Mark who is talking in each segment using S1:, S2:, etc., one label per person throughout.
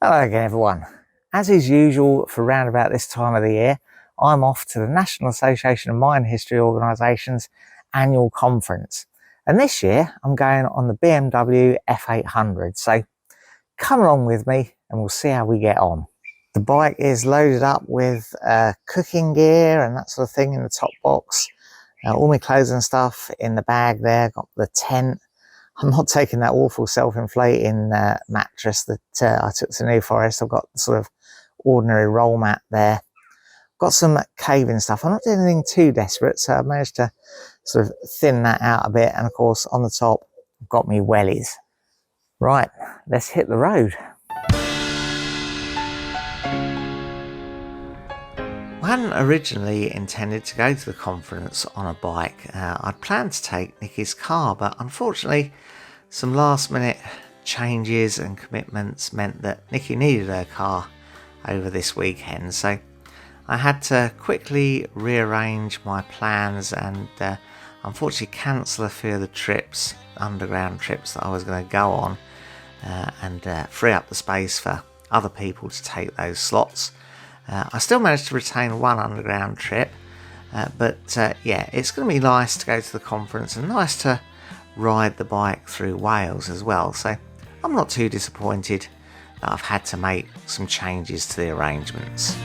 S1: Hello again everyone. As is usual for round about this time of the year, I'm off to the National Association of Mine History Organisations annual conference. And this year I'm going on the BMW F800. So come along with me and we'll see how we get on. The bike is loaded up with cooking gear and that sort of thing in the top box. All my clothes and stuff in the bag there, got the tent. I'm not taking that awful self-inflating mattress that I took to New Forest. I've got the sort of ordinary roll mat there. Got some caving stuff. I'm not doing anything too desperate, so I've managed to sort of thin that out a bit. And of course, on the top, I've got me wellies. Right, let's hit the road. I hadn't originally intended to go to the conference on a bike. I'd planned to take Nikki's car, but unfortunately some last minute changes and commitments meant that Nikki needed her car over this weekend, so I had to quickly rearrange my plans and unfortunately cancel a few of the trips, underground trips that I was going to go on, and free up the space for other people to take those slots. I still managed to retain one underground trip, but yeah, it's going to be nice to go to the conference and nice to ride the bike through Wales as well, so I'm not too disappointed that I've had to make some changes to the arrangements.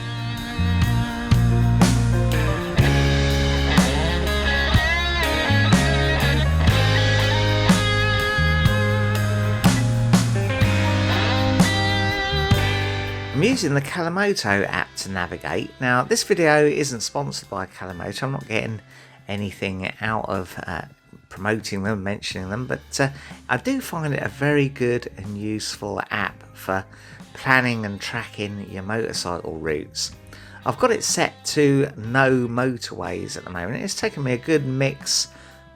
S1: I'm using the Kalamoto app to navigate. Now this video isn't sponsored by Kalamoto, I'm not getting anything out of promoting them, mentioning them, but I do find it a very good and useful app for planning and tracking your motorcycle routes. I've got it set to no motorways at the moment. It's taken me a good mix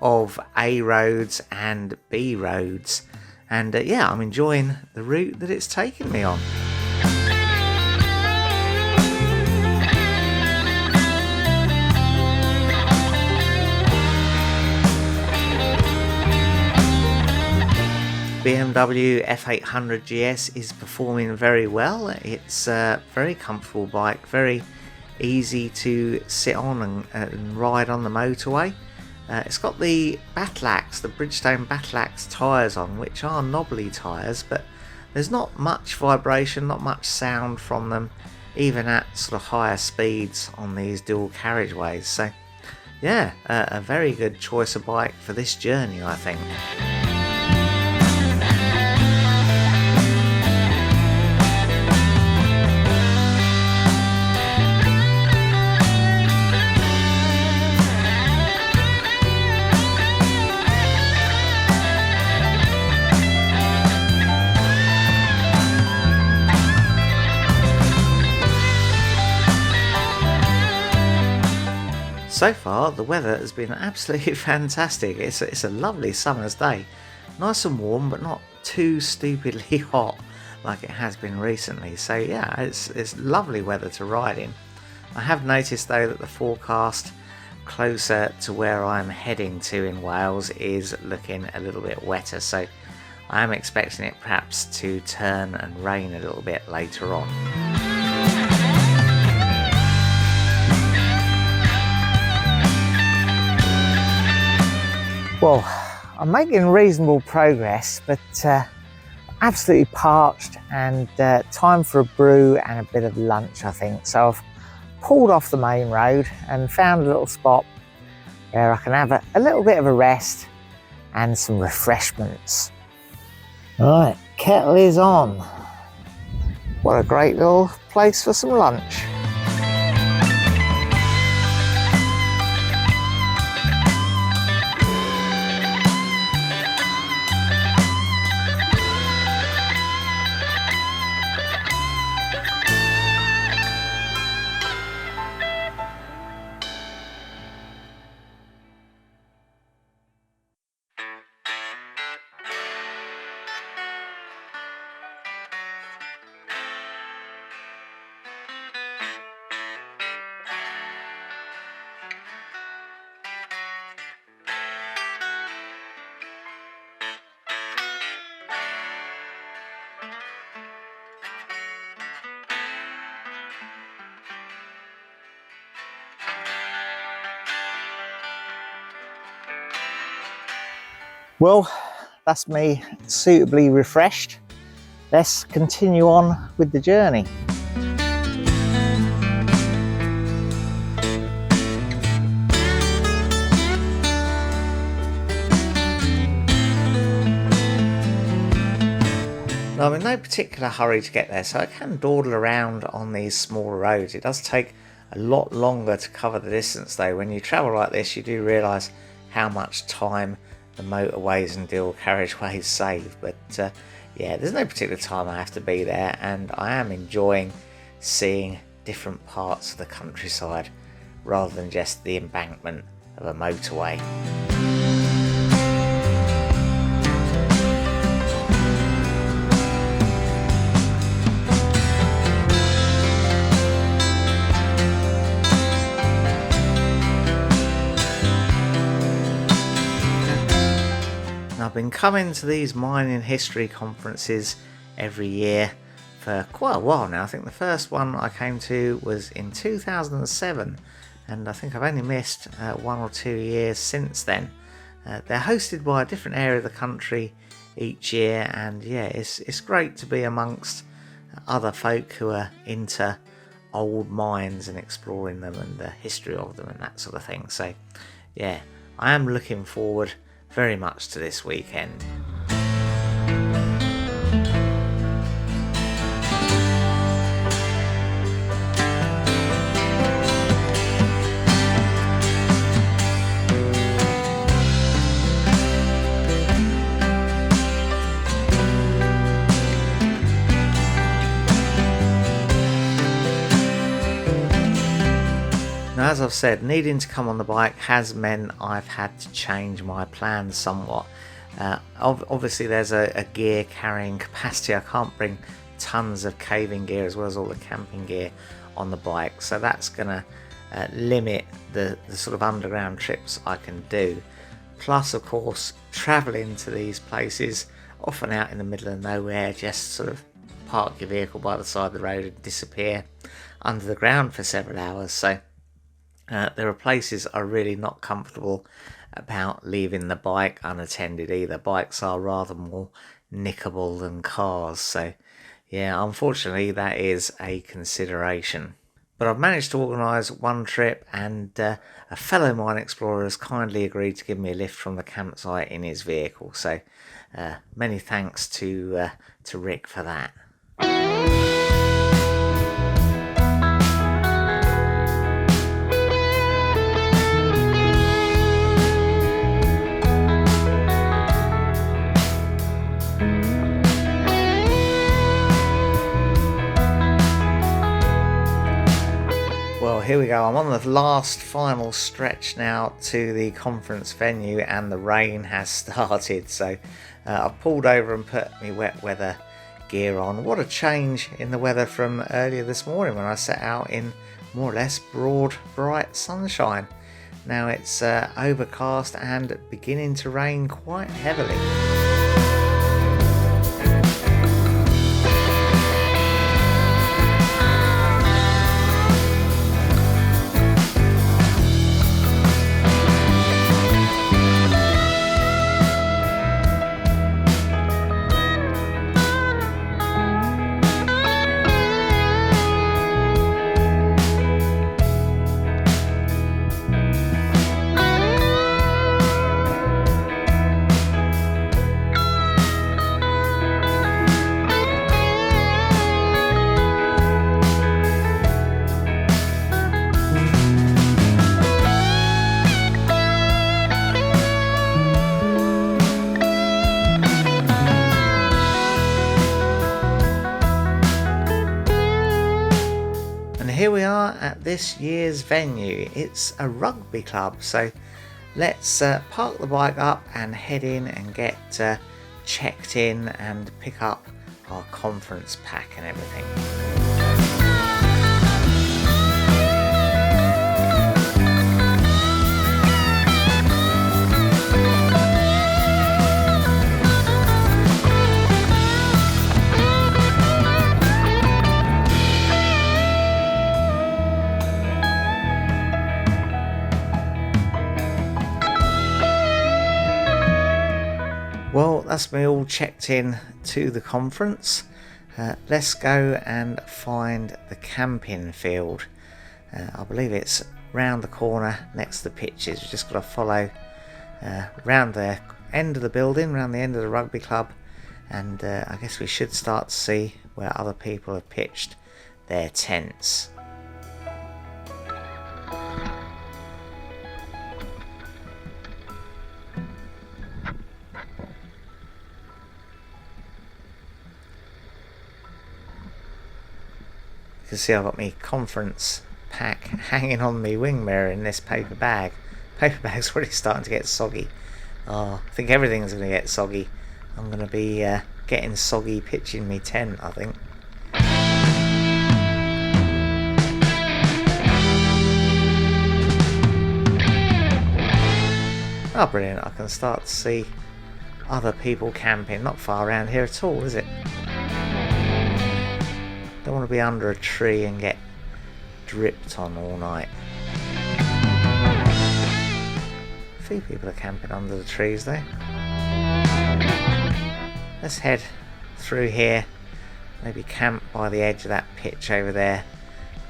S1: of A roads and B roads, and yeah, I'm enjoying the route that it's taken me on. BMW F800 GS is performing very well. It's a very comfortable bike, very easy to sit on and ride on the motorway. It's got the Battlax, the Bridgestone Battlax tyres on, which are knobbly tyres, but there's not much vibration, not much sound from them, even at sort of higher speeds on these dual carriageways. So yeah, a very good choice of bike for this journey, I think. So far the weather has been absolutely fantastic. It's a lovely summer's day, nice and warm but not too stupidly hot like it has been recently. So yeah, it's lovely weather to ride in. I have noticed though that the forecast closer to where I'm heading to in Wales is looking a little bit wetter, so I am expecting it perhaps to turn and rain a little bit later on. Well, I'm making reasonable progress, but absolutely parched and time for a brew and a bit of lunch, I think. So I've pulled off the main road and found a little spot where I can have a little bit of a rest and some refreshments. Right, kettle is on. What a great little place for some lunch. Well, that's me suitably refreshed. Let's continue on with the journey. Now, I'm in no particular hurry to get there, so I can dawdle around on these smaller roads. It does take a lot longer to cover the distance though. When you travel like this, you do realise how much time the motorways and dual carriageways save. But yeah, there's no particular time I have to be there, and I am enjoying seeing different parts of the countryside rather than just the embankment of a motorway. I've been coming to these mining history conferences every year for quite a while now. I think the first one I came to was in 2007, and I think I've only missed 1 or 2 years since then. They're hosted by a different area of the country each year, and yeah, it's great to be amongst other folk who are into old mines and exploring them and the history of them and that sort of thing. So yeah, I am looking forward very much to this weekend. Now, as I've said, needing to come on the bike has meant I've had to change my plans somewhat. Obviously there's a gear carrying capacity. I can't bring tons of caving gear as well as all the camping gear on the bike, so that's going to limit the sort of underground trips I can do. Plus, of course, travelling to these places, often out in the middle of nowhere, just sort of park your vehicle by the side of the road and disappear under the ground for several hours. So there are places I'm really not comfortable about leaving the bike unattended either. Bikes are rather more nickable than cars, so yeah, unfortunately that is a consideration. But I've managed to organise one trip, and a fellow mine explorer has kindly agreed to give me a lift from the campsite in his vehicle, so many thanks to Rick for that. Here we go, I'm on the last final stretch now to the conference venue, and the rain has started, so I've pulled over and put my wet weather gear on. What a change in the weather from earlier this morning when I set out in more or less broad, bright sunshine. Now it's overcast and beginning to rain quite heavily. Here we are at this year's venue. It's a rugby club, so let's park the bike up and head in and get checked in and pick up our conference pack and everything. that's me all checked in to the conference. Let's go and find the camping field. I believe it's round the corner next to the pitches. We've just got to follow round the end of the building, round the end of the rugby club, and I guess we should start to see where other people have pitched their tents. You can see I've got my conference pack hanging on my wing mirror in this paper bag. Paper bag's already starting to get soggy. Oh, I think everything's going to get soggy. I'm going to be getting soggy pitching me tent, I think. Oh, brilliant. I can start to see other people camping. Not far around here at all, is it? Don't want to be under a tree and get dripped on all night. A few people are camping under the trees though. Let's head through here. Maybe camp by the edge of that pitch over there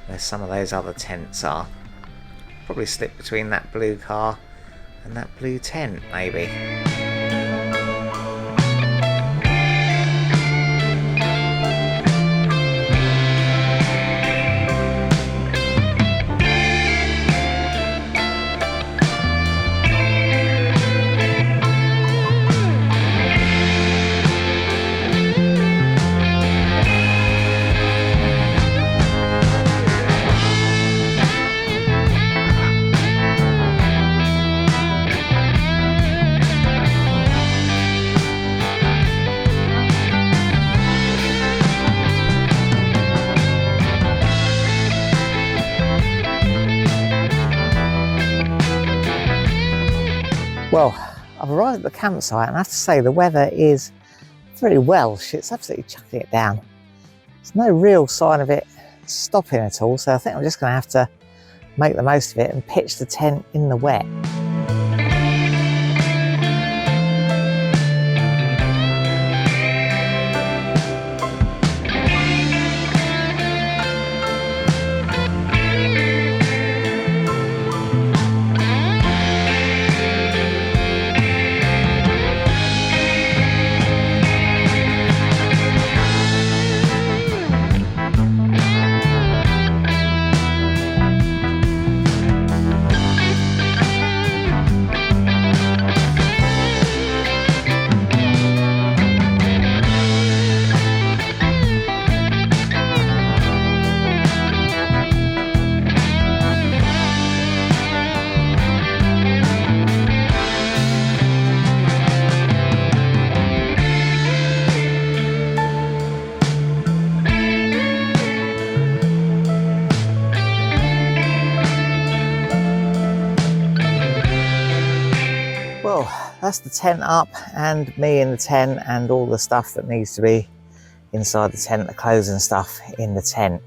S1: where some of those other tents are. Probably slip between that blue car and that blue tent, maybe. Well, I've arrived at the campsite and I have to say the weather is very Welsh. It's absolutely chucking it down. There's no real sign of it stopping at all, so I think I'm just going to have to make the most of it and pitch the tent in the wet. Well, that's the tent up and me in the tent and all the stuff that needs to be inside the tent, the clothes and stuff in the tent.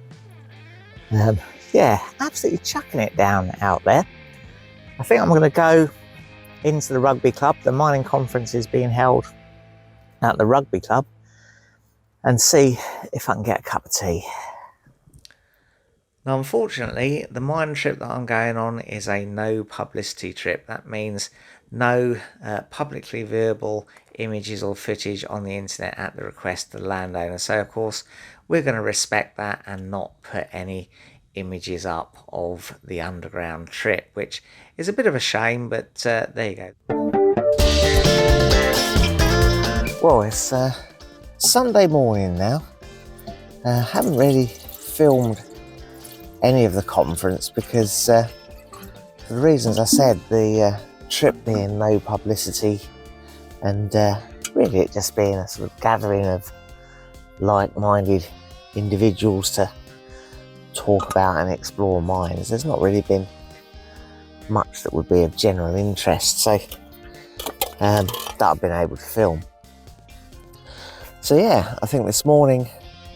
S1: Yeah, absolutely chucking it down out there. I think I'm going to go into the rugby club. The mining conference is being held at the rugby club and see if I can get a cup of tea. Now, unfortunately, the mining trip that I'm going on is a no publicity trip. That means no publicly viewable images or footage on the internet at the request of the landowner. So, of course, we're going to respect that and not put any images up of the underground trip, which is a bit of a shame, but there you go. Well, it's Sunday morning now. Haven't really filmed any of the conference because for the reasons I said, the trip being no publicity and really it just being a sort of gathering of like-minded individuals to talk about and explore mines. There's not really been much that would be of general interest, so that I've been able to film. So yeah, I think this morning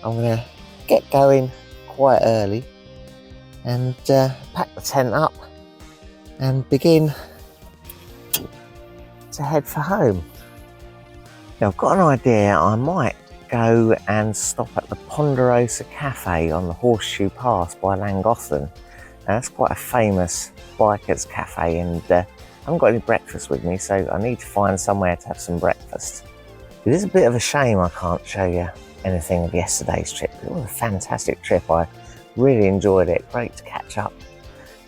S1: I'm going to get going quite early and pack the tent up and begin to head for home. Now I've got an idea. I might go and stop at the Ponderosa Cafe on the Horseshoe Pass by Llangollen. Now, that's quite a famous bikers cafe, and I haven't got any breakfast with me, so I need to find somewhere to have some breakfast. It is a bit of a shame I can't show you anything of yesterday's trip. It was a fantastic trip. I really enjoyed it. Great to catch up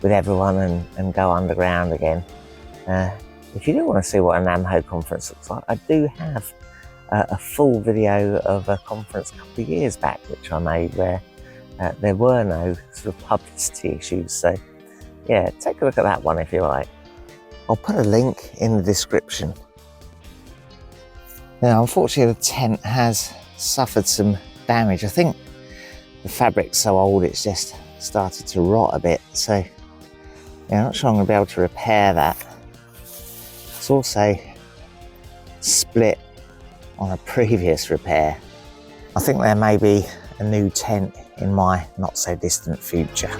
S1: with everyone and go underground again. If you do want to see what a NAMHO conference looks like, I do have a full video of a conference a couple of years back which I made where there were no sort of publicity issues. So yeah, take a look at that one if you like. I'll put a link in the description. Now, unfortunately, the tent has suffered some damage. I think the fabric's so old it's just started to rot a bit. So yeah, I'm not sure I'm going to be able to repair that. It's also split on a previous repair. I think there may be a new tent in my not so distant future.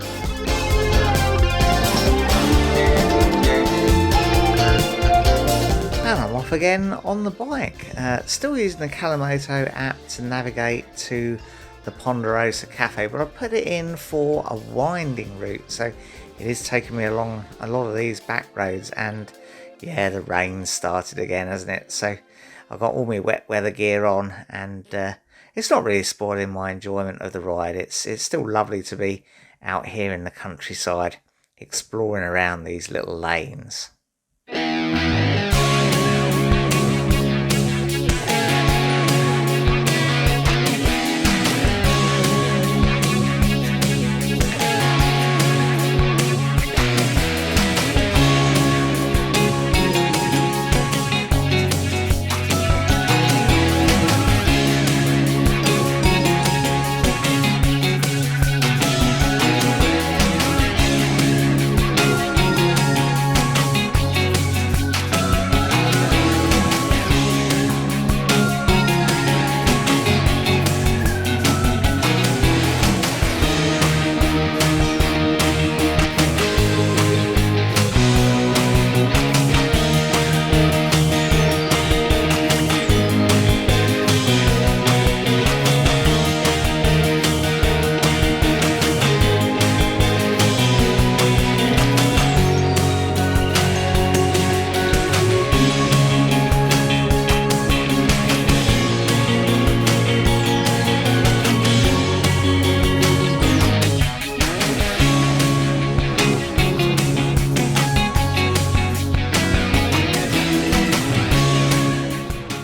S1: And I'm off again on the bike. Still using the Kalamoto app to navigate to the Ponderosa Cafe, but I put it in for a winding route, so it is taking me along a lot of these back roads. And yeah, the rain started again, hasn't it? So I've got all my wet weather gear on, and it's not really spoiling my enjoyment of the ride. It's still lovely to be out here in the countryside, exploring around these little lanes.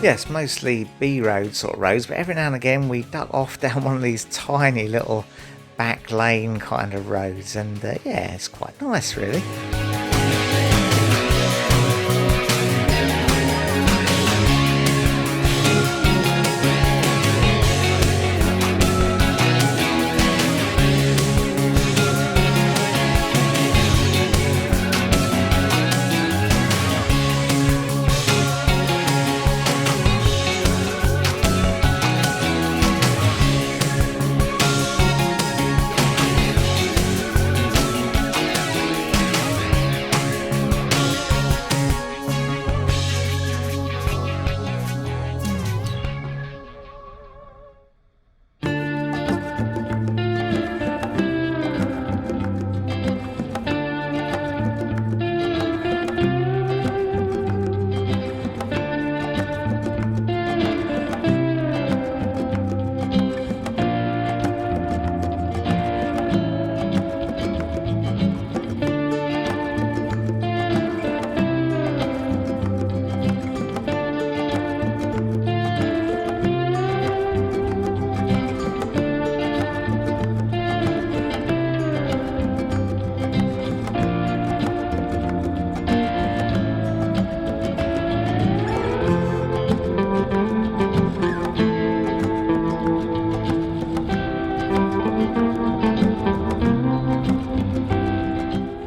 S1: Yes, mostly B-road sort of roads, but every now and again we duck off down one of these tiny little back lane kind of roads, and yeah, it's quite nice really.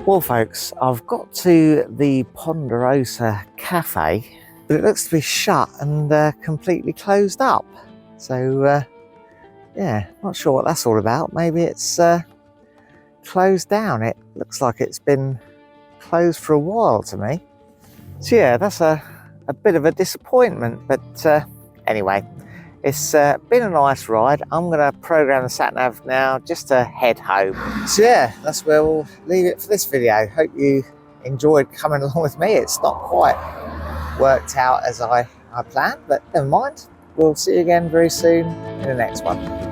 S1: Well folks, I've got to the Ponderosa Cafe, but it looks to be shut and completely closed up. So yeah, not sure what that's all about. Maybe it's closed down. It looks like it's been closed for a while to me. So yeah, that's a bit of a disappointment, but Anyway, it's been a nice ride. I'm going to program the sat-nav now just to head home. So yeah, that's where we'll leave it for this video. Hope you enjoyed coming along with me. It's not quite worked out as I planned, but never mind. We'll see you again very soon in the next one.